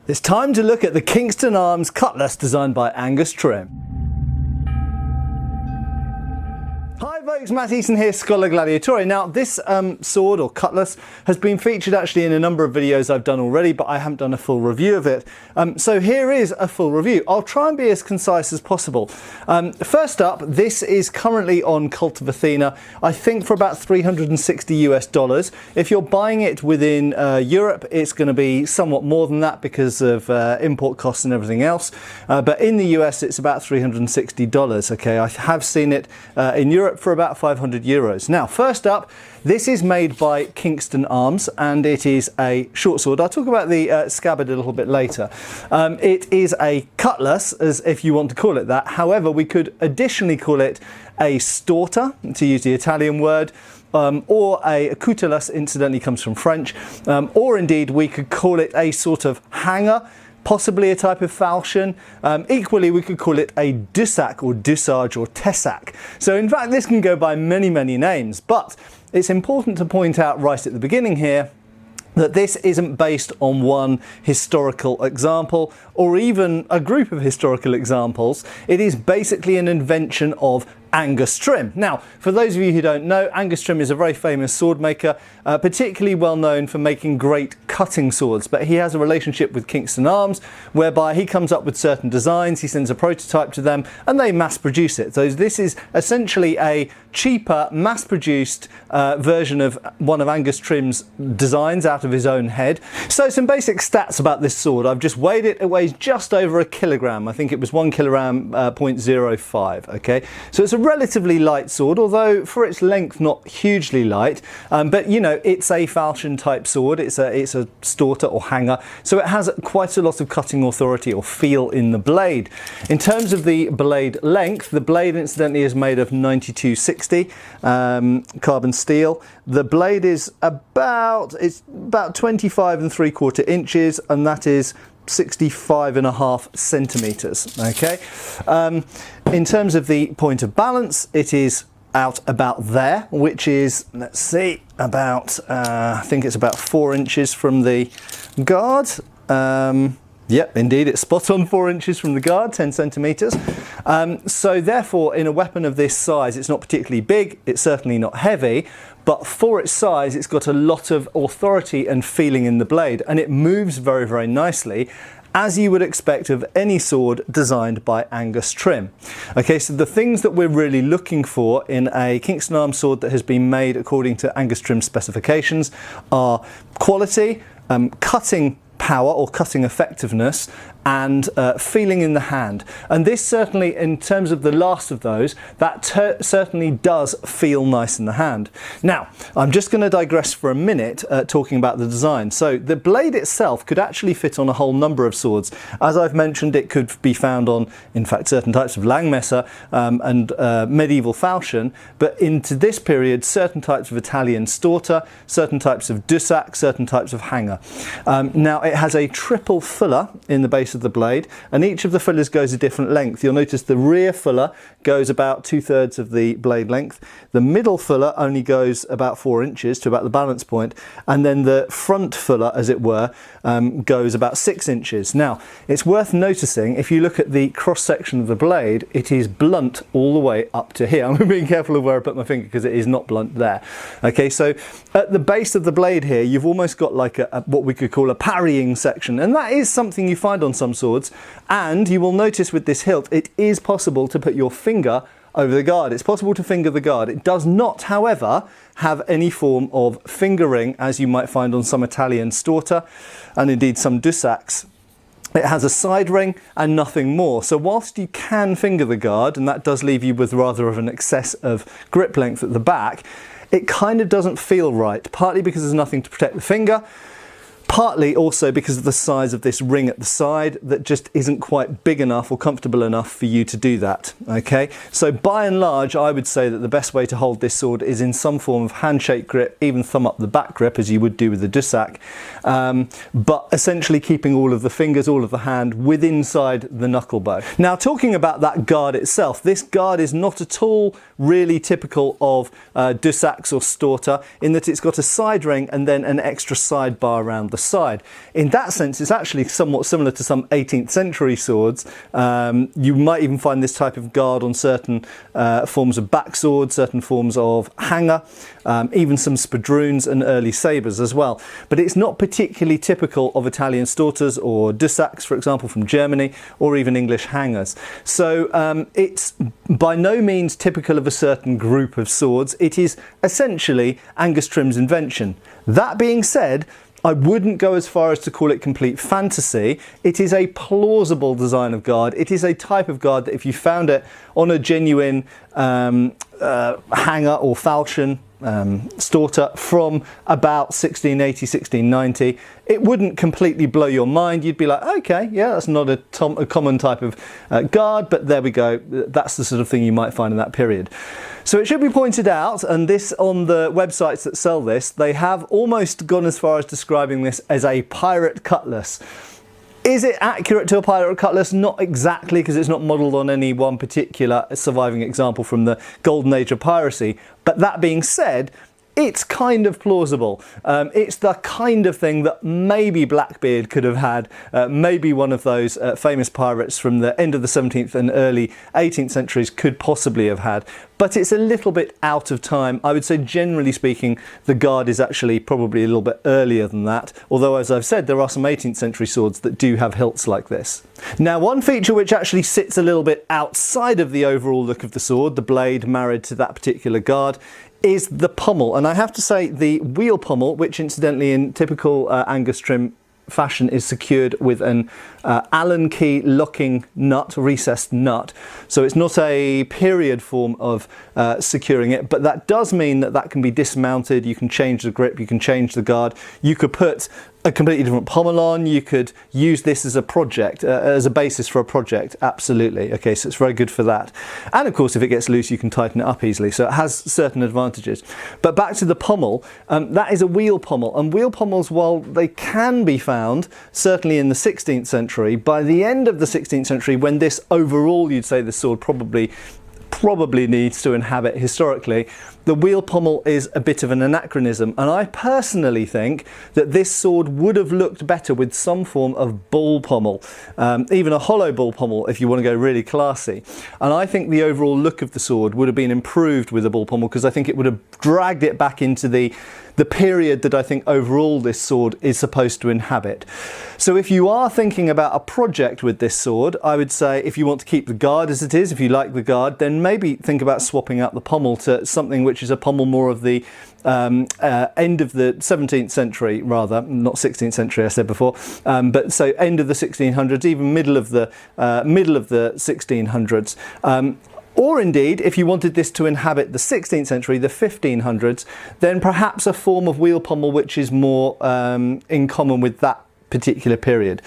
It's time to look at the Kingston Arms cutlass designed by Angus Trim. Hi folks, Matt Easton here, Schola Gladiatoria. Now this sword or cutlass has been featured actually in a number of videos I've done already, but I haven't done a full review of it. So here is a full review. I'll try and be as concise as possible. First up, this is currently on Cult of Athena, I think for about $360 US. If you're buying it within Europe, it's going to be somewhat more than that because of import costs and everything else. But in the US, it's about $360. Okay, I have seen it in Europe for about 500 euros. Now, first up, this is made by Kingston Arms and it is a short sword. I'll talk about the scabbard a little bit later. It is a cutlass, as if you want to call it that. However, we could additionally call it a storta, to use the Italian word, or a CUTLASS, incidentally comes from French, or indeed we could call it a sort of hanger, possibly a type of falchion. Equally, we could call it a DUSSACK or DUSSACK or TESSACK. So in fact, this can go by many, many names, but it's important to point out right at the beginning here that this isn't based on one historical example or even a group of historical examples. It is basically an invention of Angus Trim. Now, for those of you who don't know, Angus Trim is a very famous sword maker, particularly well known for making great cutting swords, but he has a relationship with Kingston Arms whereby he comes up with certain designs, he sends a prototype to them and they mass produce it. So this is essentially a cheaper, mass-produced version of one of Angus Trim's designs out of his own head. So some basic stats about this sword. I've just weighed it. It weighs just over a kilogram. I think it was 1 kilogram, 0.05. Okay, so it's a relatively light sword, although for its length not hugely light, but you know, it's a falchion type sword. It's a storta or hanger, so it has quite a lot of cutting authority or feel in the blade. In terms of the blade length, the blade incidentally is made of 9260 carbon steel. The blade is about 25 3/4 inches, and that is 65.5 centimeters. Okay. In terms of the point of balance, it is out about there, which is, let's see, about I think it's about 4 inches from the guard. Yep, indeed, it's spot on 4 inches from the guard, 10 centimeters. So therefore, in a weapon of this size, it's not particularly big, it's certainly not heavy, but for its size, it's got a lot of authority and feeling in the blade, and it moves very, very nicely, as you would expect of any sword designed by Angus Trim. Okay, so the things that we're really looking for in a Kingston Arms sword that has been made according to Angus Trim specifications are quality, cutting power or cutting effectiveness, and feeling in the hand. And this certainly, in terms of the last of those, that certainly does feel nice in the hand. Now, I'm just going to digress for a minute talking about the design. So the blade itself could actually fit on a whole number of swords. As I've mentioned, it could be found on, in fact, certain types of Langmesser and medieval falchion, but into this period, certain types of Italian storta, certain types of DUSSACK, certain types of hanger. Now, it has a triple fuller in the base of the blade, and each of the fullers goes a different length. You'll notice the rear fuller goes about 2/3 of the blade length, the middle fuller only goes about 4 inches to about the balance point, and then the front fuller, as it were, goes about 6 inches. Now, it's worth noticing, if you look at the cross section of the blade, it is blunt all the way up to here. I'm being careful of where I put my finger because it is not blunt there. Okay, so at the base of the blade here, you've almost got like what we could call a parrying section, and that is something you find on some swords. And you will notice with this hilt, it is possible to put your finger over the guard. It's possible to finger the guard. It does not, however, have any form of fingering as you might find on some Italian storta and indeed some DUSSACKs. It has a side ring and nothing more. So whilst you can finger the guard, and that does leave you with rather of an excess of grip length at the back, it kind of doesn't feel right, partly because there's nothing to protect the finger, partly also because of the size of this ring at the side that just isn't quite big enough or comfortable enough for you to do that. Okay, so by and large, I would say that the best way to hold this sword is in some form of handshake grip, even thumb up the back grip as you would do with the DUSSACK, but essentially keeping all of the fingers, all of the hand within inside the knuckle bow. Now, talking about that guard itself, this guard is not at all really typical of DUSSACKs or storta in that it's got a side ring and then an extra sidebar around the the side. In that sense, it's actually somewhat similar to some 18th century swords. You might even find this type of guard on certain forms of backswords, certain forms of hanger, even some spadroons and early sabres as well. But it's not particularly typical of Italian stortas or DUSSACKs, for example, from Germany, or even English hangers. So it's by no means typical of a certain group of swords. It is essentially Angus Trim's invention. That being said, I wouldn't go as far as to call it complete fantasy. It is a plausible design of guard. It is a type of guard that if you found it on a genuine hanger or falchion, storta from about 1680, 1690, it wouldn't completely blow your mind. You'd be like, okay, yeah, that's not a common type of guard, but there we go. That's the sort of thing you might find in that period. So it should be pointed out, and this on the websites that sell this, they have almost gone as far as describing this as a pirate cutlass. Is it accurate to a pirate cutlass? Not exactly, because it's not modelled on any one particular surviving example from the golden age of piracy. But that being said, it's kind of plausible. It's the kind of thing that maybe Blackbeard could have had, maybe one of those famous pirates from the end of the 17th and early 18th centuries could possibly have had. But it's a little bit out of time. I would say, generally speaking, the guard is actually probably a little bit earlier than that. Although, as I've said, there are some 18th century swords that do have hilts like this. Now, one feature which actually sits a little bit outside of the overall look of the sword, the blade married to that particular guard, is the pommel. And I have to say, the wheel pommel, which incidentally in typical Angus Trim fashion is secured with an Allen key locking nut, recessed nut. So it's not a period form of securing it, but that does mean that that can be dismounted. You can change the grip, you can change the guard. You could put a completely different pommel on. You could use this as a project, as a basis for a project, absolutely. Okay, so it's very good for that. And of course, if it gets loose, you can tighten it up easily. So it has certain advantages. But back to the pommel, that is a wheel pommel. And wheel pommels, while they can be found, certainly in the 16th century, by the end of the 16th century, when this overall, you'd say the sword probably needs to inhabit historically, the wheel pommel is a bit of an anachronism, and I personally think that this sword would have looked better with some form of bull pommel, even a hollow bull pommel if you want to go really classy. And I think the overall look of the sword would have been improved with a bull pommel, because I think it would have dragged it back into the period that I think overall this sword is supposed to inhabit. So if you are thinking about a project with this sword, I would say if you want to keep the guard as it is, if you like the guard, then maybe think about swapping out the pommel to something which is a pommel more of the end of the 17th century, rather, not 16th century I said before, but so end of the 1600s, even middle of the 1600s. Or indeed, if you wanted this to inhabit the 16th century, the 1500s, then perhaps a form of wheel pommel which is more in common with that particular period.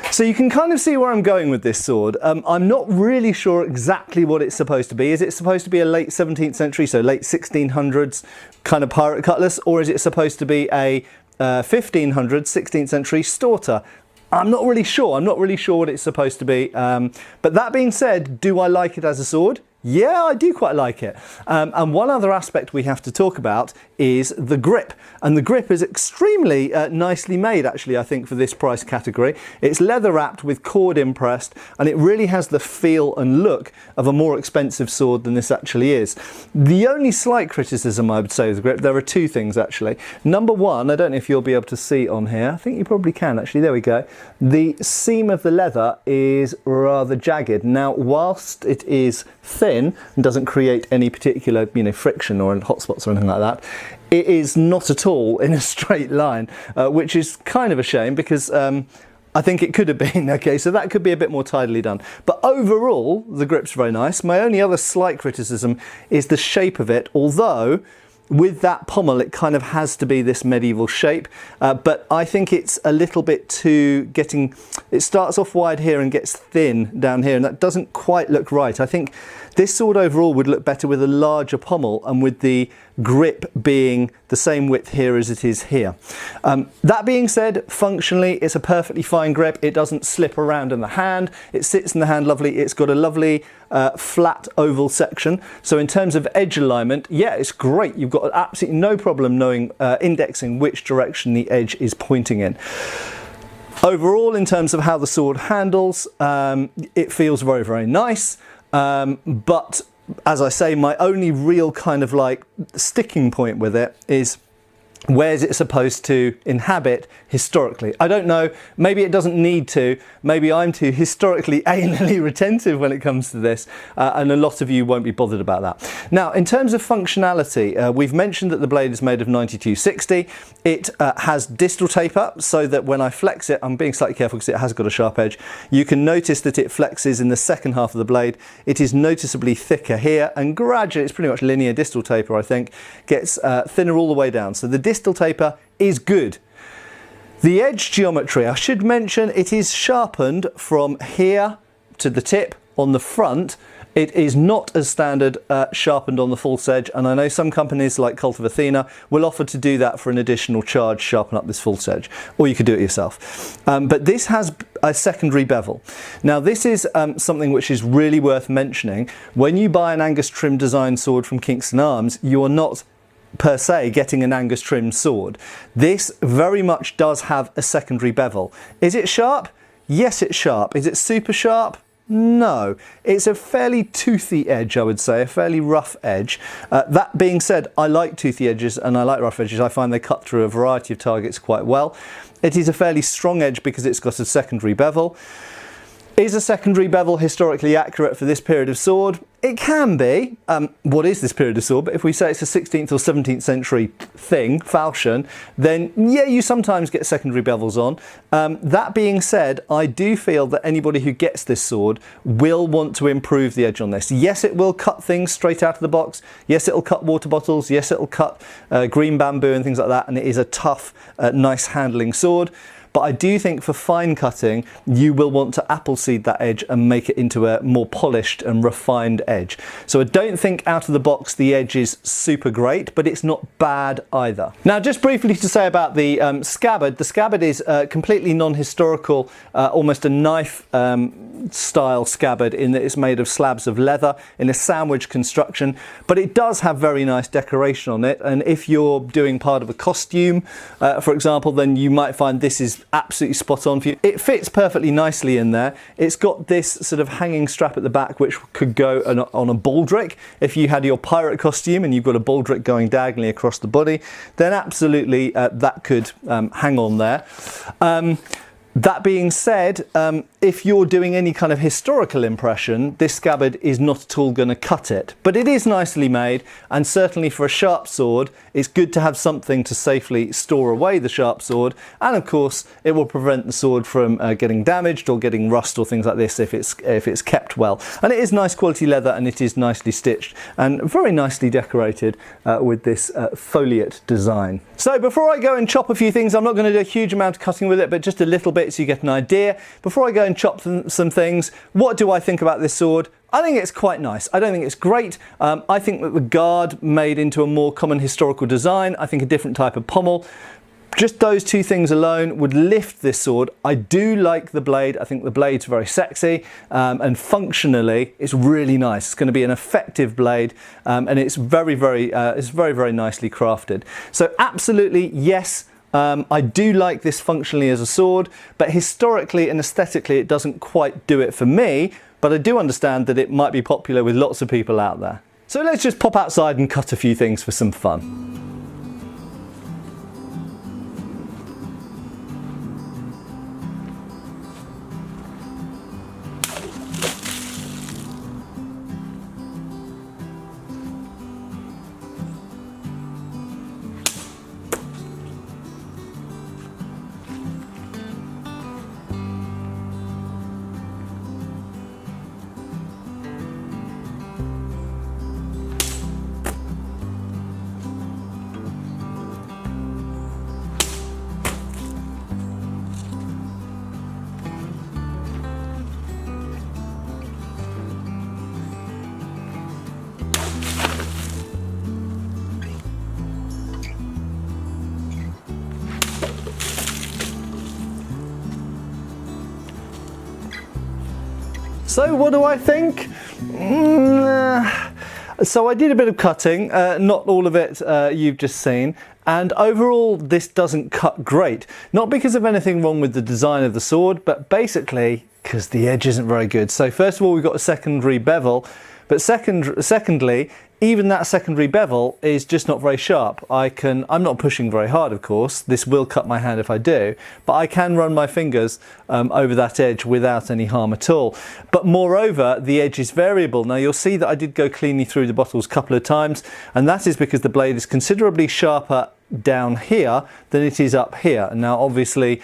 So you can kind of see where I'm going with this sword. I'm not really sure exactly what it's supposed to be. Is it supposed to be a late 17th century, so late 1600s kind of pirate cutlass, or is it supposed to be a 1500s, 16th century storta? I'm not really sure. I'm not really sure what it's supposed to be. But that being said, do I like it as a sword? Yeah, I do quite like it. And one other aspect we have to talk about is the grip. And the grip is extremely nicely made, actually, I think, for this price category. It's leather wrapped with cord impressed, and it really has the feel and look of a more expensive sword than this actually is. The only slight criticism I would say of the grip, there are two things actually. Number one, I don't know if you'll be able to see on here. I think you probably can actually. There we go. The seam of the leather is rather jagged. Now, whilst it is thin and doesn't create any particular, friction or hot spots or anything like that, it is not at all in a straight line, which is kind of a shame, because I think it could have been. Okay, so that could be a bit more tidily done. But overall, the grip's very nice. My only other slight criticism is the shape of it, although with that pommel, it kind of has to be this medieval shape, but I think it's a little bit too it starts off wide here and gets thin down here, and that doesn't quite look right. I think This sword overall would look better with a larger pommel and with the grip being the same width here as it is here. That being said, functionally it's a perfectly fine grip. It doesn't slip around in the hand. It sits in the hand lovely. It's got a lovely flat oval section. So in terms of edge alignment, yeah, it's great. You've got absolutely no problem knowing, indexing which direction the edge is pointing in. Overall, in terms of how the sword handles, it feels very, very nice. But as I say, my only real kind of like sticking point with it is, where's it supposed to inhabit historically? I don't know, maybe it doesn't need to, maybe I'm too historically anally retentive when it comes to this, and a lot of you won't be bothered about that. Now, in terms of functionality, we've mentioned that the blade is made of 9260. It has distal taper, so that when I flex it, I'm being slightly careful because it has got a sharp edge, you can notice that it flexes in the second half of the blade. It is noticeably thicker here, and gradually, it's pretty much linear distal taper, I think, gets thinner all the way down. So the distal taper is good. The edge geometry, I should mention, it is sharpened from here to the tip on the front. It is not as standard sharpened on the false edge, and I know some companies like Cult of Athena will offer to do that for an additional charge, sharpen up this false edge, or you could do it yourself. But this has a secondary bevel. Now this is something which is really worth mentioning. When you buy an Angus trim design sword from Kingston Arms, you are not per se getting an Angus trim sword. This very much does have a secondary bevel. Is it sharp? Yes, it's sharp. Is it super sharp? No. It's a fairly toothy edge, I would say, a fairly rough edge. That being said, I like toothy edges and I like rough edges. I find they cut through a variety of targets quite well. It is a fairly strong edge because it's got a secondary bevel. Is a secondary bevel historically accurate for this period of sword? It can be. What is this period of sword? But if we say it's a 16th or 17th century thing, falchion, then yeah, you sometimes get secondary bevels on. That being said, I do feel that anybody who gets this sword will want to improve the edge on this. Yes, it will cut things straight out of the box. Yes, it'll cut water bottles. Yes, it'll cut green bamboo and things like that. And it is a tough, nice handling sword. But I do think for fine cutting, you will want to appleseed that edge and make it into a more polished and refined edge. So I don't think out of the box the edge is super great, but it's not bad either. Now, just briefly to say about the scabbard. The scabbard is completely non-historical, almost a knife style scabbard in that it's made of slabs of leather in a sandwich construction, but it does have very nice decoration on it. And if you're doing part of a costume, for example, then you might find this is absolutely spot on for you. It fits perfectly nicely in there. It's got this sort of hanging strap at the back which could go on a baldric. If you had your pirate costume and you've got a baldric going diagonally across the body, then absolutely that could hang on there. That being said, if you're doing any kind of historical impression, this scabbard is not at all going to cut it. But it is nicely made, and certainly for a sharp sword, it's good to have something to safely store away the sharp sword. And of course, it will prevent the sword from getting damaged or getting rust or things like this if it's kept well. And it is nice quality leather, and it is nicely stitched and very nicely decorated with this foliate design. So before I go and chop a few things, I'm not going to do a huge amount of cutting with it, but just a little bit so you get an idea. Before I go and chop some things, what do I think about this sword? I think it's quite nice. I don't think it's great. I think that the guard made into a more common historical design. I think a different type of pommel. Just those two things alone would lift this sword. I do like the blade. I think the blade's very sexy, and functionally it's really nice. It's going to be an effective blade, and it's very, very nicely crafted. So absolutely yes. I do like this functionally as a sword, but historically and aesthetically it doesn't quite do it for me, but I do understand that it might be popular with lots of people out there. So let's just pop outside and cut a few things for some fun. So what do I think? So I did a bit of cutting, not all of it you've just seen, and overall this doesn't cut great. Not because of anything wrong with the design of the sword, but basically because the edge isn't very good. So first of all, we've got a secondary bevel, but secondly, even that secondary bevel is just not very sharp. I'm not pushing very hard, of course. This will cut my hand if I do, but I can run my fingers over that edge without any harm at all. But moreover, the edge is variable. Now you'll see that I did go cleanly through the bottles a couple of times, and that is because the blade is considerably sharper down here than it is up here. And now obviously,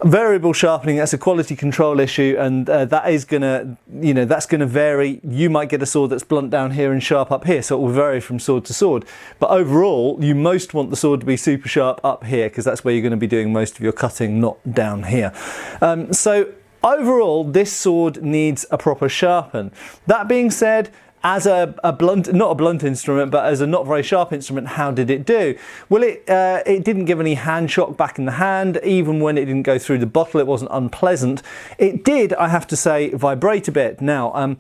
variable sharpening, that's a quality control issue, and that is gonna, that's gonna vary. You might get a sword that's blunt down here and sharp up here, so it will vary from sword to sword. But overall, you most want the sword to be super sharp up here, because that's where you're gonna be doing most of your cutting, not down here. So overall, this sword needs a proper sharpen. That being said, as a blunt, not a blunt instrument, but as a not very sharp instrument, how did it do? Well, it didn't give any hand shock back in the hand. Even when it didn't go through the bottle, it wasn't unpleasant. It did, I have to say, vibrate a bit. Now,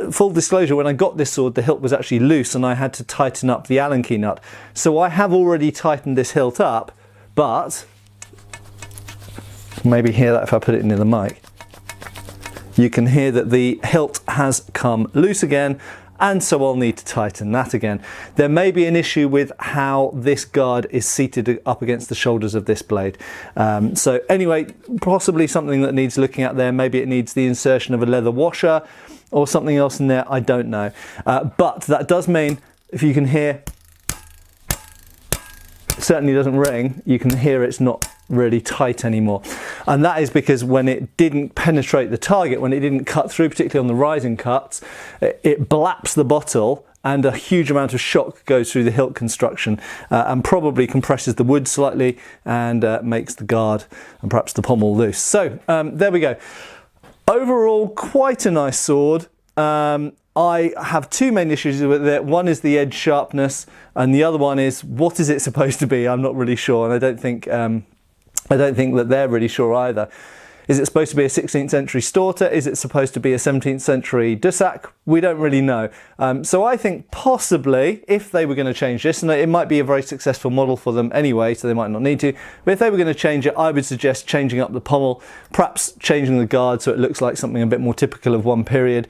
full disclosure, when I got this sword, the hilt was actually loose and I had to tighten up the Allen key nut. So I have already tightened this hilt up, but maybe hear that if I put it near the mic. You can hear that the hilt has come loose again, and so I'll need to tighten that again. There may be an issue with how this guard is seated up against the shoulders of this blade. So anyway, possibly something that needs looking at there. Maybe it needs the insertion of a leather washer or something else in there, I don't know. But that does mean, if you can hear, it certainly doesn't ring, you can hear it's not really tight anymore. And that is because when it didn't penetrate the target, when it didn't cut through, particularly on the rising cuts, it blaps the bottle and a huge amount of shock goes through the hilt construction and probably compresses the wood slightly and makes the guard and perhaps the pommel loose. So there we go. Overall, quite a nice sword. I have two main issues with it. One is the edge sharpness, and the other one is, what is it supposed to be? I'm not really sure, and I don't think that they're really sure either. Is it supposed to be a 16th century storta? Is it supposed to be a 17th century DUSSACK? We don't really know. So I think possibly, if they were going to change this, and it might be a very successful model for them anyway, so they might not need to, but if they were going to change it, I would suggest changing up the pommel, perhaps changing the guard so it looks like something a bit more typical of one period,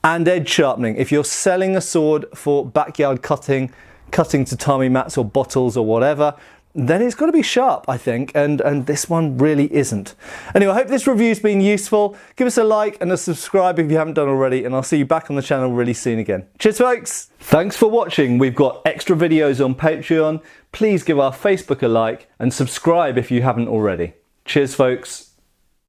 and edge sharpening. If you're selling a sword for backyard cutting tatami mats or bottles or whatever, then it's got to be sharp, I think, and this one really isn't. Anyway, I hope this review's been useful. Give us a like and a subscribe if you haven't done already, and I'll see you back on the channel really soon again. Cheers, folks! Thanks for watching. We've got extra videos on Patreon. Please give our Facebook a like and subscribe if you haven't already. Cheers, folks!